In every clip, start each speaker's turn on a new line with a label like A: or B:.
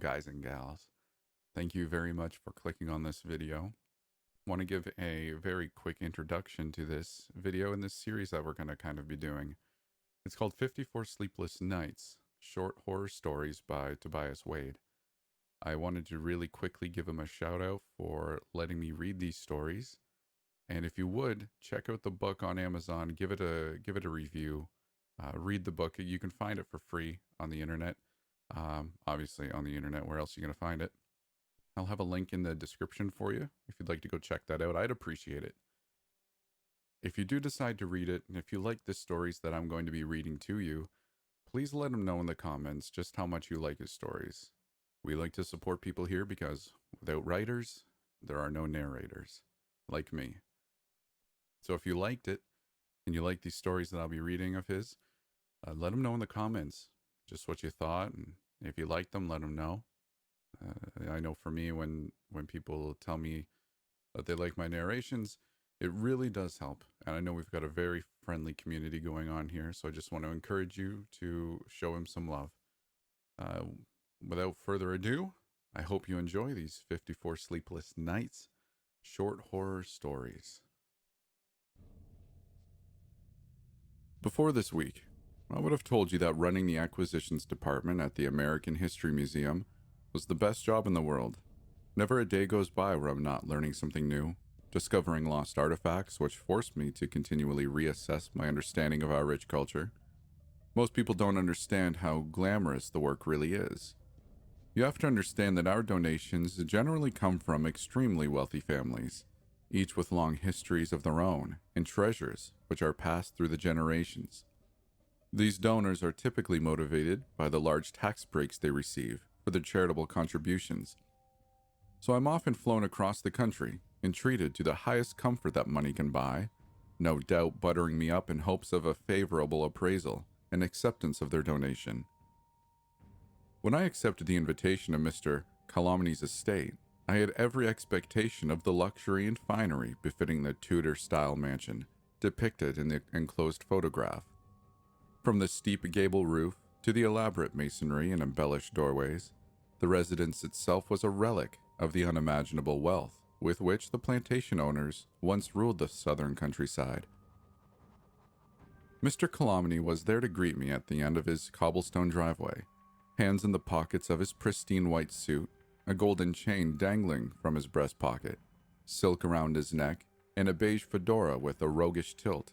A: guys and gals. Thank you very much for clicking on this video. I want to give a very quick introduction to this video in this series that we're going to kind of be doing. It's called 54 Sleepless Nights, Short Horror Stories by TobisWade. I wanted to really quickly give him a shout out for letting me read these stories. And if you would, check out the book on Amazon, give it a review, read the book. You can find it for free on the internet. Obviously on the internet, where else are you going to find it? I'll have a link in the description for you if you'd like to go check that out. I'd appreciate it. If you do decide to read it, and if you like the stories that I'm going to be reading to you, please let him know in the comments just how much you like his stories. We like to support people here because without writers, there are no narrators, like me. So if you liked it, and you like these stories that I'll be reading of his, let him know in the comments just what you thought, and if you like them, let him know. I know for me, when people tell me that they like my narrations, it really does help. And I know we've got a very friendly community going on here, so I just want to encourage you to show him some love. Without further ado, I hope you enjoy these 54 Sleepless Nights short horror stories. Before this week, I would have told you that running the acquisitions department at the American History Museum was the best job in the world. Never a day goes by where I'm not learning something new, discovering lost artifacts, which forced me to continually reassess my understanding of our rich culture. Most people don't understand how glamorous the work really is. You have to understand that our donations generally come from extremely wealthy families, each with long histories of their own and treasures which are passed through the generations. These donors are typically motivated by the large tax breaks they receive for their charitable contributions. So I'm often flown across the country and treated to the highest comfort that money can buy, no doubt buttering me up in hopes of a favorable appraisal and acceptance of their donation. When I accepted the invitation of Mr. Calomny's estate, I had every expectation of the luxury and finery befitting the Tudor-style mansion depicted in the enclosed photograph. From the steep gable roof to the elaborate masonry and embellished doorways, the residence itself was a relic of the unimaginable wealth with which the plantation owners once ruled the southern countryside. Mr. Calomny was there to greet me at the end of his cobblestone driveway, hands in the pockets of his pristine white suit, a golden chain dangling from his breast pocket, silk around his neck, and a beige fedora with a roguish tilt.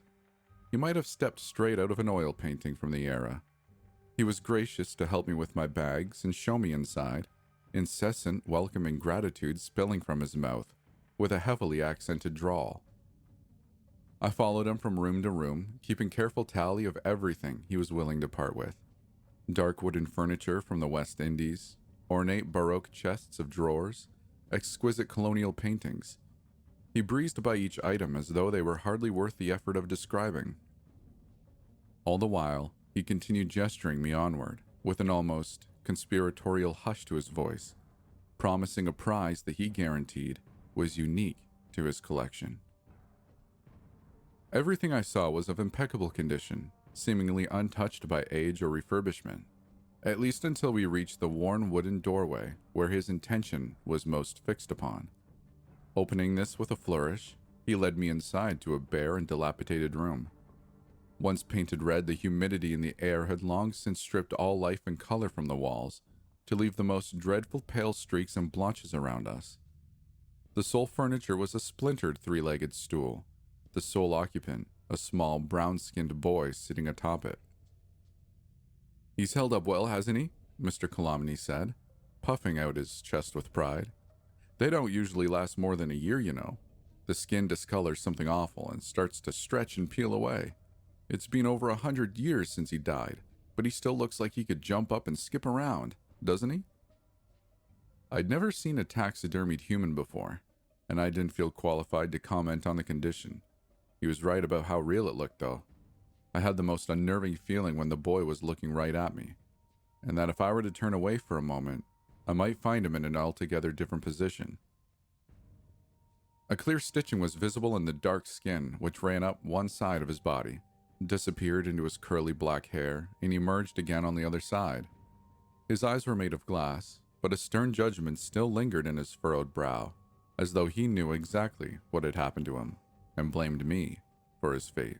A: He might have stepped straight out of an oil painting from the era. He was gracious to help me with my bags and show me inside, incessant welcoming gratitude spilling from his mouth with a heavily accented drawl. I followed him from room to room, keeping careful tally of everything he was willing to part with. Dark wooden furniture from the West Indies, ornate Baroque chests of drawers, exquisite colonial paintings. He breezed by each item as though they were hardly worth the effort of describing. All the while, he continued gesturing me onward, with an almost conspiratorial hush to his voice, promising a prize that he guaranteed was unique to his collection. Everything I saw was of impeccable condition, seemingly untouched by age or refurbishment, at least until we reached the worn wooden doorway where his intention was most fixed upon. Opening this with a flourish, he led me inside to a bare and dilapidated room. Once painted red, the humidity in the air had long since stripped all life and color from the walls, to leave the most dreadful pale streaks and blotches around us. The sole furniture was a splintered three-legged stool, the sole occupant, a small brown-skinned boy sitting atop it. "He's held up well, hasn't he?" Mr. Calomny said, puffing out his chest with pride. "They don't usually last more than a year, you know. The skin discolors something awful and starts to stretch and peel away. It's been over 100 years since he died, but he still looks like he could jump up and skip around, doesn't he?" I'd never seen a taxidermied human before, and I didn't feel qualified to comment on the condition. He was right about how real it looked, though. I had the most unnerving feeling when the boy was looking right at me, and that if I were to turn away for a moment, I might find him in an altogether different position. A clear stitching was visible in the dark skin, which ran up one side of his body, disappeared into his curly black hair, and emerged again on the other side. His eyes were made of glass, but a stern judgment still lingered in his furrowed brow, as though he knew exactly what had happened to him and blamed me for his fate.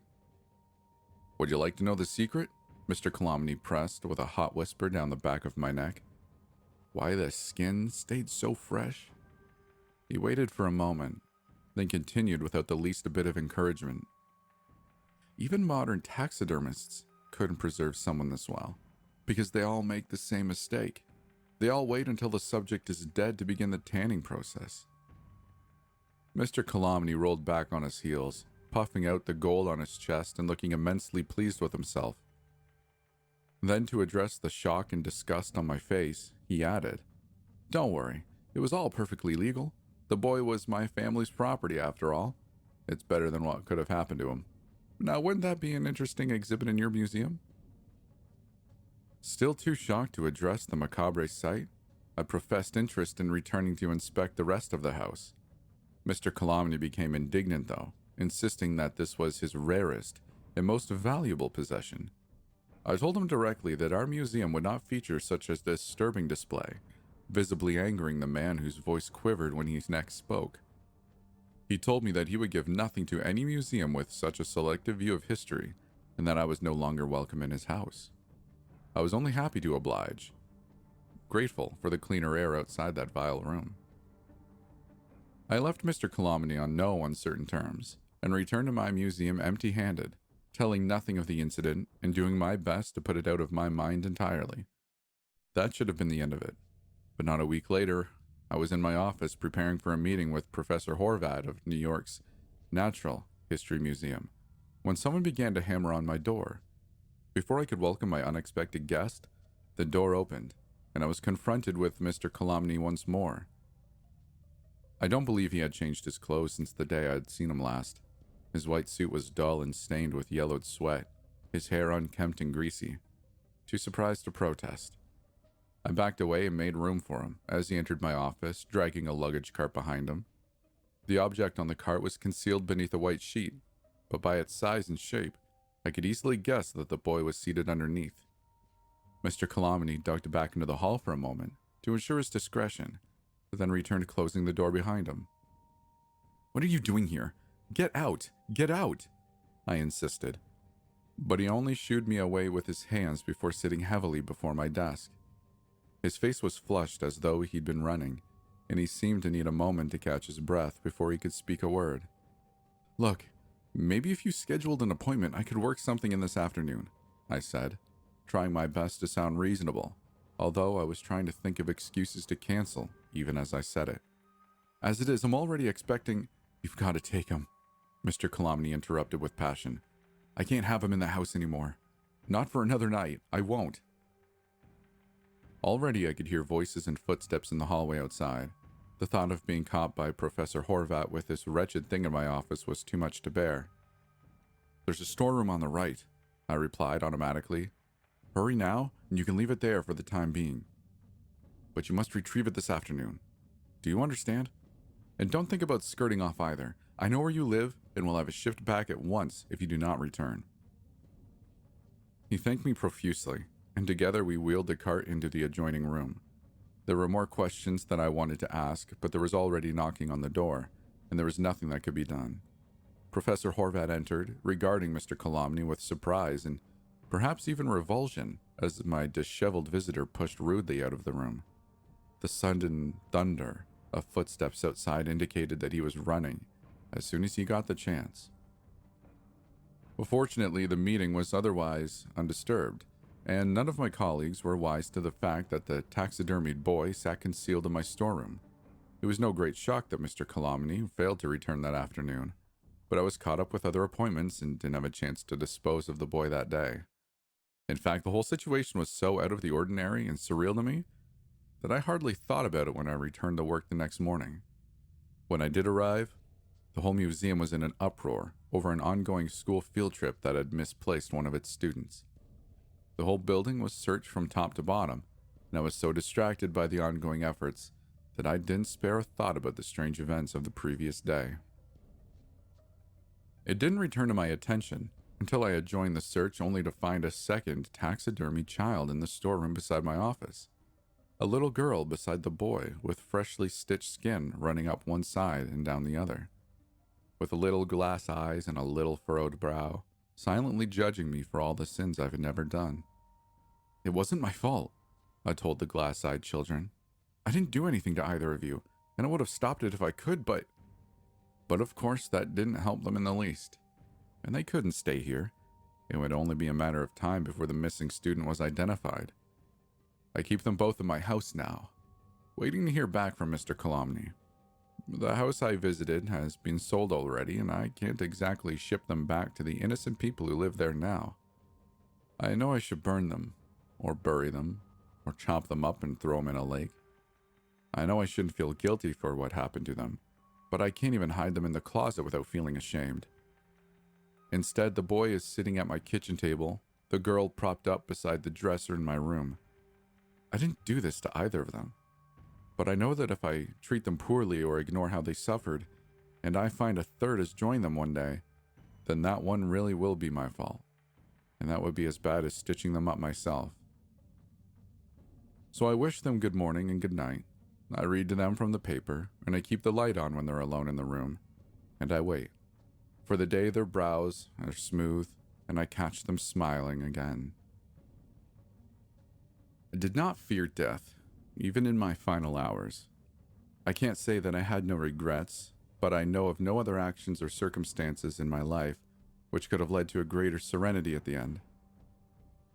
A: "Would you like to know the secret?" Mr. Calamity pressed with a hot whisper down the back of my neck. Why the skin stayed so fresh? He waited for a moment, then continued without the least bit of encouragement. Even modern taxidermists couldn't preserve someone this well, because they all make the same mistake. They all wait until the subject is dead to begin the tanning process. Mr. Calamity rolled back on his heels, puffing out the gold on his chest and looking immensely pleased with himself. Then, to address the shock and disgust on my face, he added, "Don't worry, it was all perfectly legal. The boy was my family's property after all. It's better than what could have happened to him. Now, wouldn't that be an interesting exhibit in your museum?" Still too shocked to address the macabre sight, I professed interest in returning to inspect the rest of the house. Mr. Calamity became indignant, though, insisting that this was his rarest and most valuable possession. I told him directly that our museum would not feature such a disturbing display, visibly angering the man whose voice quivered when he next spoke. He told me that he would give nothing to any museum with such a selective view of history, and that I was no longer welcome in his house. I was only happy to oblige, grateful for the cleaner air outside that vile room. I left Mr. Calamity on no uncertain terms, and returned to my museum empty-handed, telling nothing of the incident and doing my best to put it out of my mind entirely. That should have been the end of it. But not a week later, I was in my office preparing for a meeting with Professor Horvath of New York's Natural History Museum, when someone began to hammer on my door. Before I could welcome my unexpected guest, the door opened, and I was confronted with Mr. Calamity once more. I don't believe he had changed his clothes since the day I had seen him last. His white suit was dull and stained with yellowed sweat, his hair unkempt and greasy. Too surprised to protest, I backed away and made room for him as he entered my office, dragging a luggage cart behind him. The object on the cart was concealed beneath a white sheet, but by its size and shape, I could easily guess that the boy was seated underneath. Mr. Calamity ducked back into the hall for a moment to ensure his discretion, but then returned, closing the door behind him. "What are you doing here? Get out! Get out!" I insisted. But he only shooed me away with his hands before sitting heavily before my desk. His face was flushed as though he'd been running, and he seemed to need a moment to catch his breath before he could speak a word. "Look, maybe if you scheduled an appointment, I could work something in this afternoon," I said, trying my best to sound reasonable, although I was trying to think of excuses to cancel even as I said it. "As it is, I'm already expecting—" "You've got to take him," Mr. Calamity interrupted with passion. "I can't have him in the house anymore. Not for another night. I won't." Already I could hear voices and footsteps in the hallway outside. The thought of being caught by Professor Horvath with this wretched thing in my office was too much to bear. "There's a storeroom on the right," I replied automatically. "Hurry now, and you can leave it there for the time being. But you must retrieve it this afternoon. Do you understand? And don't think about skirting off either. I know where you live, and will have it shipped back at once if you do not return." He thanked me profusely, and together we wheeled the cart into the adjoining room. There were more questions that I wanted to ask, but there was already knocking on the door, and there was nothing that could be done. Professor Horvath entered, regarding Mr. Calamity with surprise and perhaps even revulsion as my disheveled visitor pushed rudely out of the room. The sudden thunder of footsteps outside indicated that he was running as soon as he got the chance. Fortunately, the meeting was otherwise undisturbed, and none of my colleagues were wise to the fact that the taxidermied boy sat concealed in my storeroom. It was no great shock that Mr. Calamity failed to return that afternoon, but I was caught up with other appointments and didn't have a chance to dispose of the boy that day. In fact, the whole situation was so out of the ordinary and surreal to me that I hardly thought about it when I returned to work the next morning. When I did arrive, the whole museum was in an uproar over an ongoing school field trip that had misplaced one of its students. The whole building was searched from top to bottom, and I was so distracted by the ongoing efforts that I didn't spare a thought about the strange events of the previous day. It didn't return to my attention until I had joined the search, only to find a second taxidermy child in the storeroom beside my office. A little girl beside the boy with freshly stitched skin running up one side and down the other, with little glass eyes and a little furrowed brow, silently judging me for all the sins I've never done. It wasn't my fault, I told the glass-eyed children. I didn't do anything to either of you, and I would have stopped it if I could, but of course that didn't help them in the least. And they couldn't stay here. It would only be a matter of time before the missing student was identified. I keep them both in my house now, waiting to hear back from Mr. Colomny. The house I visited has been sold already, and I can't exactly ship them back to the innocent people who live there now. I know I should burn them, or bury them, or chop them up and throw them in a lake. I know I shouldn't feel guilty for what happened to them, but I can't even hide them in the closet without feeling ashamed. Instead, the boy is sitting at my kitchen table, the girl propped up beside the dresser in my room. I didn't do this to either of them, but I know that if I treat them poorly or ignore how they suffered, and I find a third has joined them one day, then that one really will be my fault, and that would be as bad as stitching them up myself. So I wish them good morning and good night. I read to them from the paper, and I keep the light on when they're alone in the room, and I wait. For the day their brows are smooth, and I catch them smiling again. I did not fear death, even in my final hours. I can't say that I had no regrets, but I know of no other actions or circumstances in my life which could have led to a greater serenity at the end.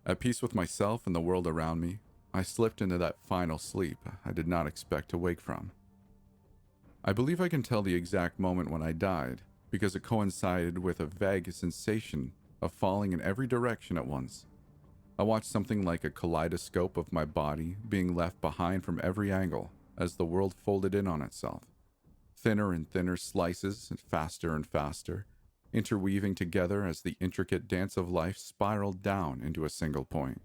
A: At peace with myself and the world around me, I slipped into that final sleep I did not expect to wake from. I believe I can tell the exact moment when I died, because it coincided with a vague sensation of falling in every direction at once. I watched something like a kaleidoscope of my body being left behind from every angle as the world folded in on itself. Thinner and thinner slices and faster, interweaving together as the intricate dance of life spiraled down into a single point.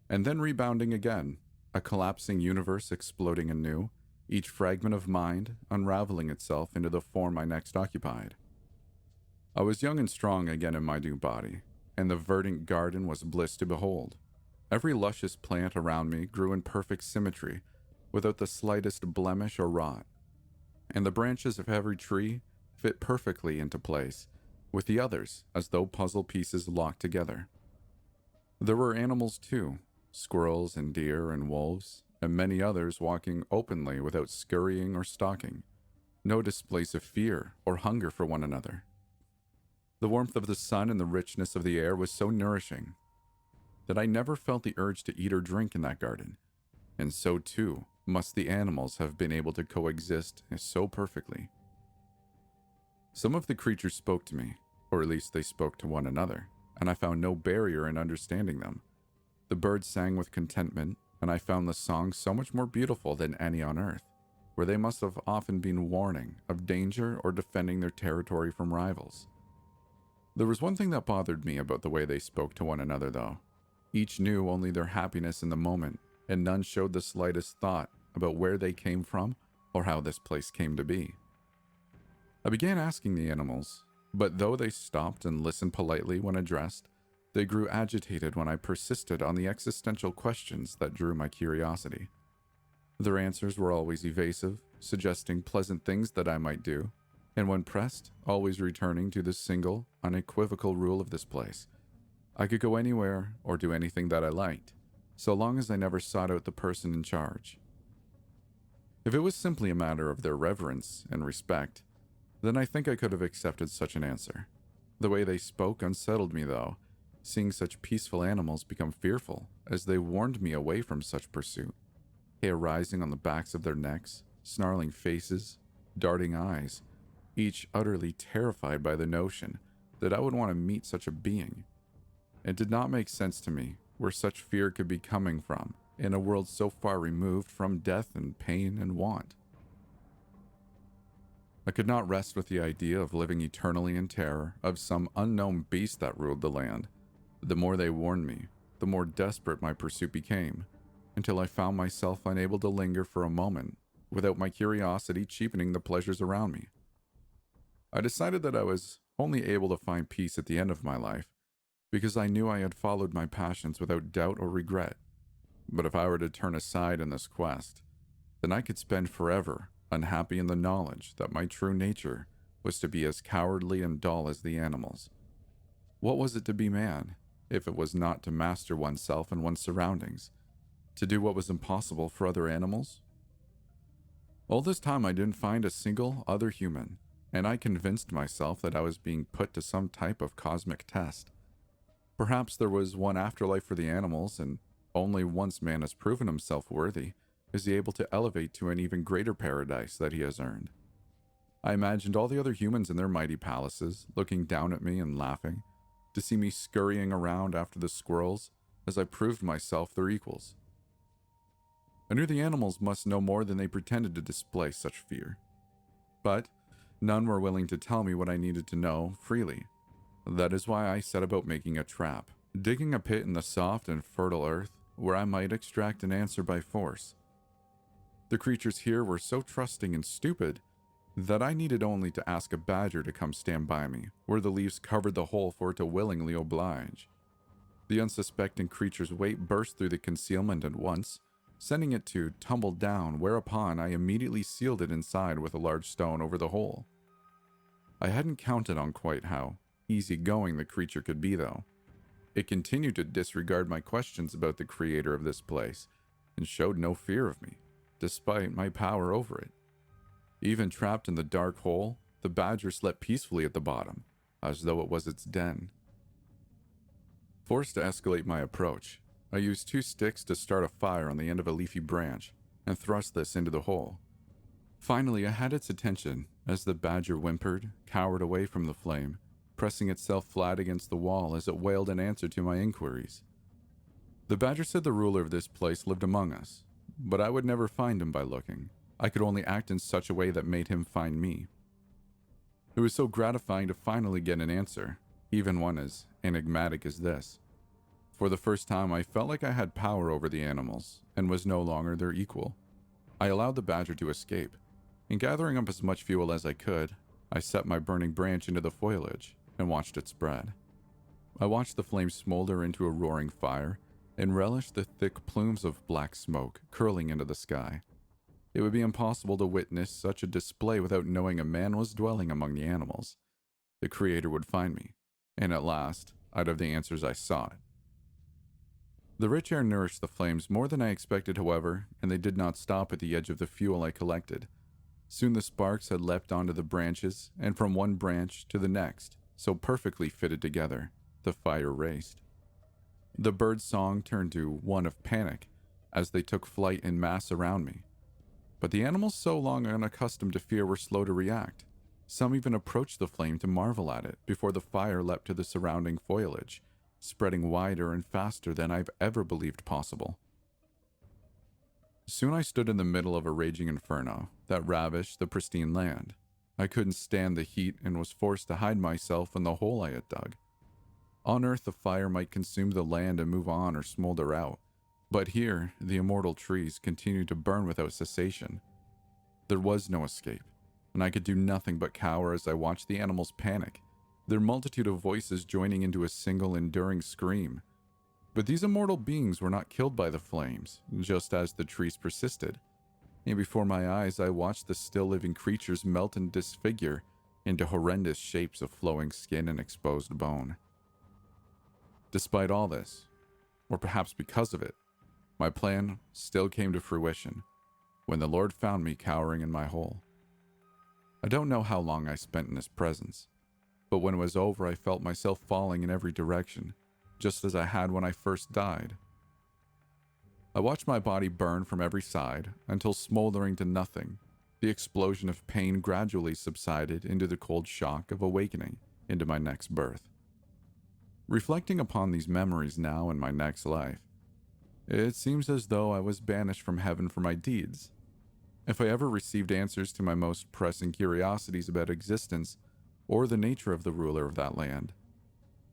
A: And then rebounding again, a collapsing universe exploding anew, each fragment of mind unraveling itself into the form I next occupied. I was young and strong again in my new body, and the verdant garden was bliss to behold. Every luscious plant around me grew in perfect symmetry, without the slightest blemish or rot, and the branches of every tree fit perfectly into place, with the others as though puzzle pieces locked together. There were animals too, squirrels and deer and wolves, and many others walking openly without scurrying or stalking, no displays of fear or hunger for one another. The warmth of the sun and the richness of the air was so nourishing that I never felt the urge to eat or drink in that garden, and so too must the animals have been able to coexist so perfectly. Some of the creatures spoke to me, or at least they spoke to one another, and I found no barrier in understanding them. The birds sang with contentment, and I found the song so much more beautiful than any on earth, where they must have often been warning of danger or defending their territory from rivals. There was one thing that bothered me about the way they spoke to one another, though. Each knew only their happiness in the moment, and none showed the slightest thought about where they came from or how this place came to be. I began asking the animals, but though they stopped and listened politely when addressed, they grew agitated when I persisted on the existential questions that drew my curiosity. Their answers were always evasive, suggesting pleasant things that I might do, and when pressed, always returning to the single, unequivocal rule of this place. I could go anywhere or do anything that I liked, so long as I never sought out the person in charge. If it was simply a matter of their reverence and respect, then I think I could have accepted such an answer. The way they spoke unsettled me, though, seeing such peaceful animals become fearful as they warned me away from such pursuit, hair rising on the backs of their necks, snarling faces, darting eyes, each utterly terrified by the notion that I would want to meet such a being. It did not make sense to me where such fear could be coming from in a world so far removed from death and pain and want. I could not rest with the idea of living eternally in terror of some unknown beast that ruled the land. The more they warned me, the more desperate my pursuit became, until I found myself unable to linger for a moment without my curiosity cheapening the pleasures around me. I decided that I was only able to find peace at the end of my life because I knew I had followed my passions without doubt or regret. But if I were to turn aside in this quest, then I could spend forever unhappy in the knowledge that my true nature was to be as cowardly and dull as the animals. What was it to be man, if it was not to master oneself and one's surroundings, to do what was impossible for other animals? All this time I didn't find a single other human, and I convinced myself that I was being put to some type of cosmic test. Perhaps there was one afterlife for the animals, and only once man has proven himself worthy is he able to elevate to an even greater paradise that he has earned. I imagined all the other humans in their mighty palaces looking down at me and laughing, to see me scurrying around after the squirrels as I proved myself their equals. I knew the animals must know more than they pretended to display such fear. But none were willing to tell me what I needed to know freely. That is why I set about making a trap, digging a pit in the soft and fertile earth where I might extract an answer by force. The creatures here were so trusting and stupid that I needed only to ask a badger to come stand by me, where the leaves covered the hole for it to willingly oblige. The unsuspecting creature's weight burst through the concealment at once, sending it to tumble down, whereupon I immediately sealed it inside with a large stone over the hole. I hadn't counted on quite how easygoing the creature could be, though. It continued to disregard my questions about the creator of this place, and showed no fear of me, despite my power over it. Even trapped in the dark hole, the badger slept peacefully at the bottom, as though it was its den. Forced to escalate my approach, I used 2 sticks to start a fire on the end of a leafy branch, and thrust this into the hole. Finally, I had its attention as the badger whimpered, cowered away from the flame, pressing itself flat against the wall as it wailed in answer to my inquiries. The badger said the ruler of this place lived among us, but I would never find him by looking. I could only act in such a way that made him find me. It was so gratifying to finally get an answer, even one as enigmatic as this. For the first time, I felt like I had power over the animals, and was no longer their equal. I allowed the badger to escape, and gathering up as much fuel as I could, I set my burning branch into the foliage, and watched it spread. I watched the flames smolder into a roaring fire, and relished the thick plumes of black smoke curling into the sky. It would be impossible to witness such a display without knowing a man was dwelling among the animals. The Creator would find me, and at last, I'd have the answers I sought. The rich air nourished the flames more than I expected, however, and they did not stop at the edge of the fuel I collected. Soon the sparks had leapt onto the branches, and from one branch to the next, so perfectly fitted together, the fire raced. The bird's song turned to one of panic as they took flight in mass around me. But the animals, so long unaccustomed to fear, were slow to react. Some even approached the flame to marvel at it before the fire leapt to the surrounding foliage, spreading wider and faster than I've ever believed possible. Soon I stood in the middle of a raging inferno that ravished the pristine land. I couldn't stand the heat and was forced to hide myself in the hole I had dug. On Earth, the fire might consume the land and move on or smolder out, but here, the immortal trees continued to burn without cessation. There was no escape, and I could do nothing but cower as I watched the animals panic, their multitude of voices joining into a single enduring scream. But these immortal beings were not killed by the flames, just as the trees persisted, and before my eyes I watched the still living creatures melt and disfigure into horrendous shapes of flowing skin and exposed bone. Despite all this, or perhaps because of it, my plan still came to fruition when the Lord found me cowering in my hole. I don't know how long I spent in his presence, but when it was over I felt myself falling in every direction, just as I had when I first died. I watched my body burn from every side until, smoldering to nothing, the explosion of pain gradually subsided into the cold shock of awakening into my next birth. Reflecting upon these memories now in my next life, it seems as though I was banished from heaven for my deeds. If I ever received answers to my most pressing curiosities about existence or the nature of the ruler of that land,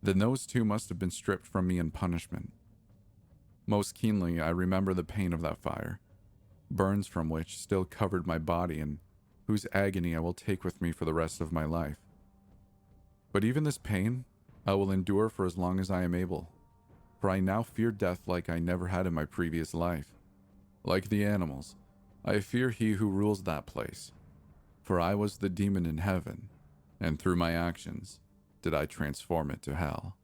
A: then those two must have been stripped from me in punishment. Most keenly, I remember the pain of that fire, burns from which still covered my body and whose agony I will take with me for the rest of my life. But even this pain, I will endure for as long as I am able, for I now fear death like I never had in my previous life. Like the animals, I fear he who rules that place, for I was the demon in heaven, and through my actions did I transform it to hell.